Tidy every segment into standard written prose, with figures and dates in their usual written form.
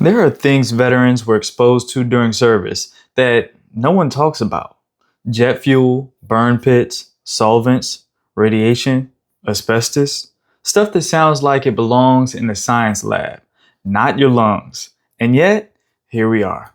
There are things veterans were exposed to during service that no one talks about. Jet fuel, burn pits, solvents, radiation, asbestos. Stuff that sounds like it belongs in the science lab, not your lungs. And yet, here we are.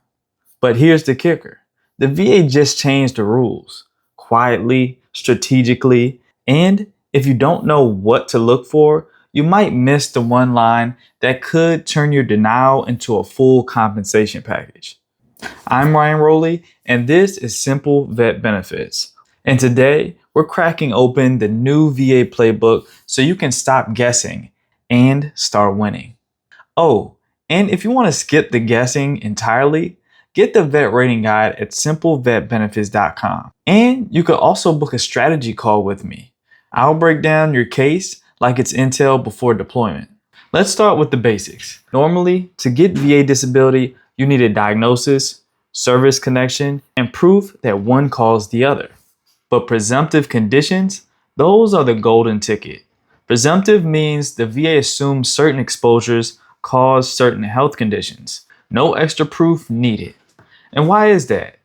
But here's the kicker. The VA just changed the rules. Quietly, strategically, and if you don't know what to look for, you might miss the one line that could turn your denial into a full compensation package. I'm Ryan Rowley, and this is Simple Vet Benefits. And today, we're cracking open the new VA playbook so you can stop guessing and start winning. Oh, and if you want to skip the guessing entirely, get the vet rating guide at simplevetbenefits.com. And you could also book a strategy call with me. I'll break down your case like it's intel before deployment. Let's start with the basics. Normally, to get VA disability, you need a diagnosis, service connection, and proof that one caused the other. But presumptive conditions, those are the golden ticket. Presumptive means the VA assumes certain exposures cause certain health conditions. No extra proof needed. And why is that?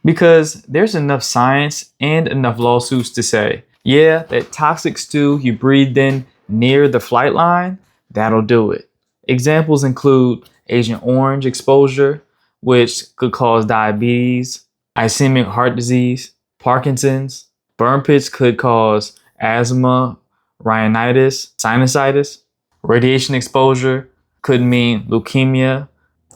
Because there's enough science and enough lawsuits to say, yeah, that toxic stew you breathed in near the flight line, that'll do it. Examples include Agent Orange exposure, which could cause diabetes, ischemic heart disease, Parkinson's. Burn pits could cause asthma, rhinitis, sinusitis. Radiation exposure could mean leukemia,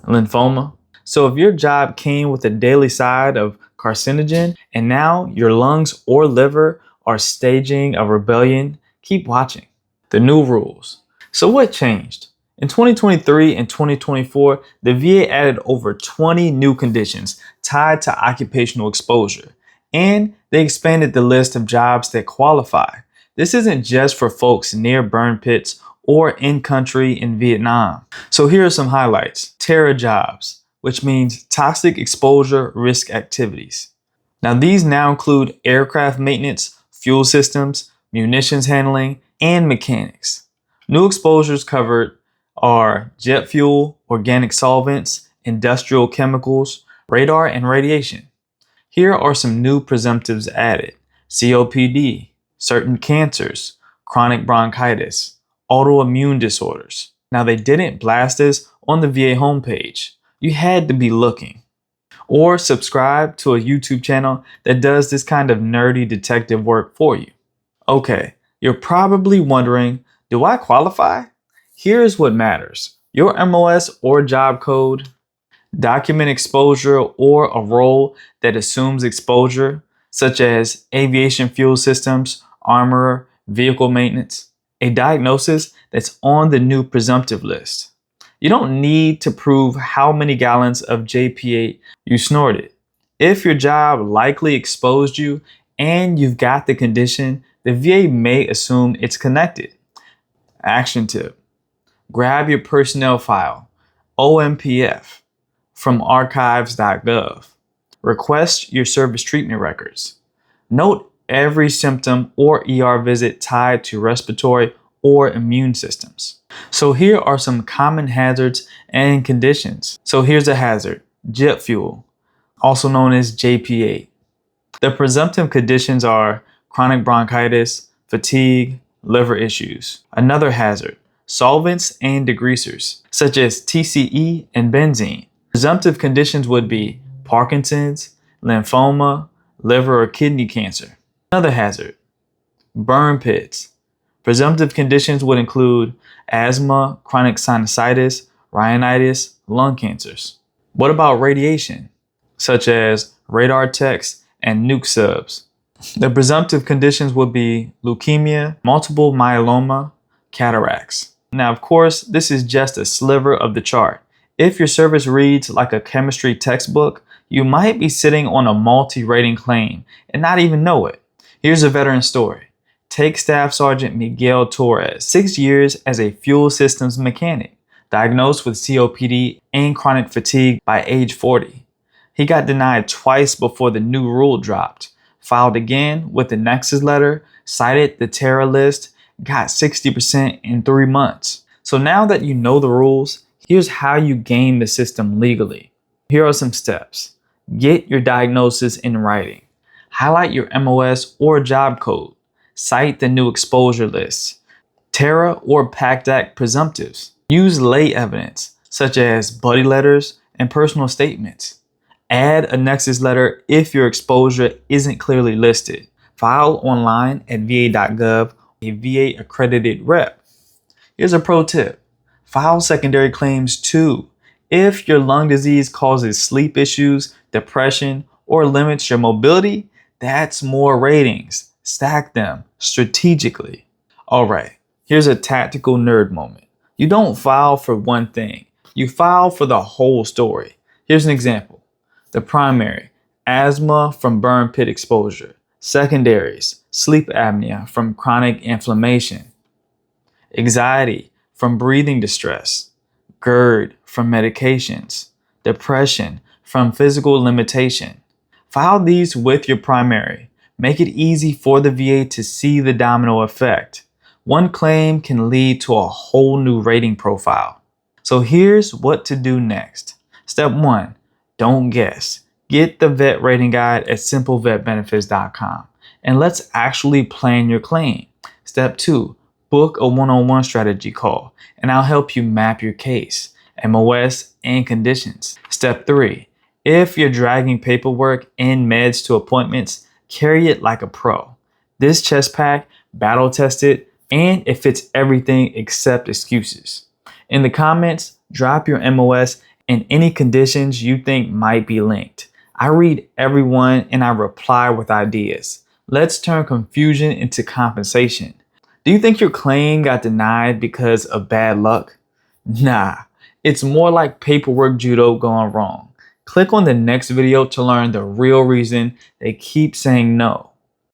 lymphoma. So if your job came with a daily side of carcinogen and now your lungs or liver are staging a rebellion, keep watching. The new rules. So what changed? In 2023 and 2024, the VA added over 20 new conditions tied to occupational exposure, and they expanded the list of jobs that qualify. This isn't just for folks near burn pits or in country in Vietnam. So here are some highlights. Terror jobs, which means toxic exposure risk activities. Now these now include aircraft maintenance, fuel systems, munitions handling, and mechanics. New exposures covered are jet fuel, organic solvents, industrial chemicals, radar, and radiation. Here are some new presumptives added: COPD, certain cancers, chronic bronchitis, autoimmune disorders. Now they didn't blast this on the VA homepage. You had to be looking. Or subscribe to a YouTube channel that does this kind of nerdy detective work for you. Okay, you're probably wondering, do I qualify? Here's what matters. Your MOS or job code, document exposure or a role that assumes exposure, such as aviation fuel systems, armor, vehicle maintenance, a diagnosis that's on the new presumptive list. You don't need to prove how many gallons of JP8 you snorted. If your job likely exposed you and you've got the condition, the VA may assume it's connected. Action tip. Grab your personnel file, OMPF, from archives.gov. Request your service treatment records. Note every symptom or ER visit tied to respiratory or immune systems. So here are some common hazards and conditions. So here's a hazard: jet fuel, also known as JP8. The presumptive conditions are chronic bronchitis, fatigue, liver issues. Another hazard: solvents and degreasers, such as TCE and benzene. Presumptive conditions would be Parkinson's, lymphoma, liver or kidney cancer. Another hazard: burn pits. Presumptive conditions would include asthma, chronic sinusitis, rhinitis, lung cancers. What about radiation, such as radar techs and nuke subs? The presumptive conditions would be leukemia, multiple myeloma, cataracts. Now, of course, this is just a sliver of the chart. If your service reads like a chemistry textbook, you might be sitting on a multi-rating claim and not even know it. Here's a veteran story. Take Staff Sergeant Miguel Torres, 6 years as a fuel systems mechanic, diagnosed with COPD and chronic fatigue by age 40. He got denied twice before the new rule dropped, filed again with the Nexus letter, cited the terror list, got 60% in 3 months. So now that you know the rules, Here's how you game the system legally. Here are some steps. Get your diagnosis in writing. Highlight your MOS or job code. Cite the new exposure list. Terra or PACT Act presumptives. Use lay evidence, such as buddy letters and personal statements. Add a nexus letter if your exposure isn't clearly listed. File online at va.gov, a VA accredited rep. Here's a pro tip. File secondary claims too. If your lung disease causes sleep issues, depression, or limits your mobility, that's more ratings. Stack them strategically. All right, here's a tactical nerd moment. You don't file for one thing. You file for the whole story. Here's an example. The primary, asthma from burn pit exposure. Secondaries, sleep apnea from chronic inflammation. Anxiety from breathing distress. GERD from medications. Depression from physical limitation. File these with your primary. Make it easy for the VA to see the domino effect. One claim can lead to a whole new rating profile. So here's what to do next. Step 1, don't guess. Get the vet rating guide at simplevetbenefits.com and let's actually plan your claim. Step 2, book a one-on-one strategy call and I'll help you map your case, MOS, and conditions. Step 3, if you're dragging paperwork and meds to appointments, carry it like a pro. This chest pack, battle tested, and it fits everything except excuses. In the comments, drop your MOS and any conditions you think might be linked. I read everyone and I reply with ideas. Let's turn confusion into compensation. Do you think your claim got denied because of bad luck? Nah, it's more like paperwork judo gone wrong. Click on the next video to learn the real reason they keep saying no.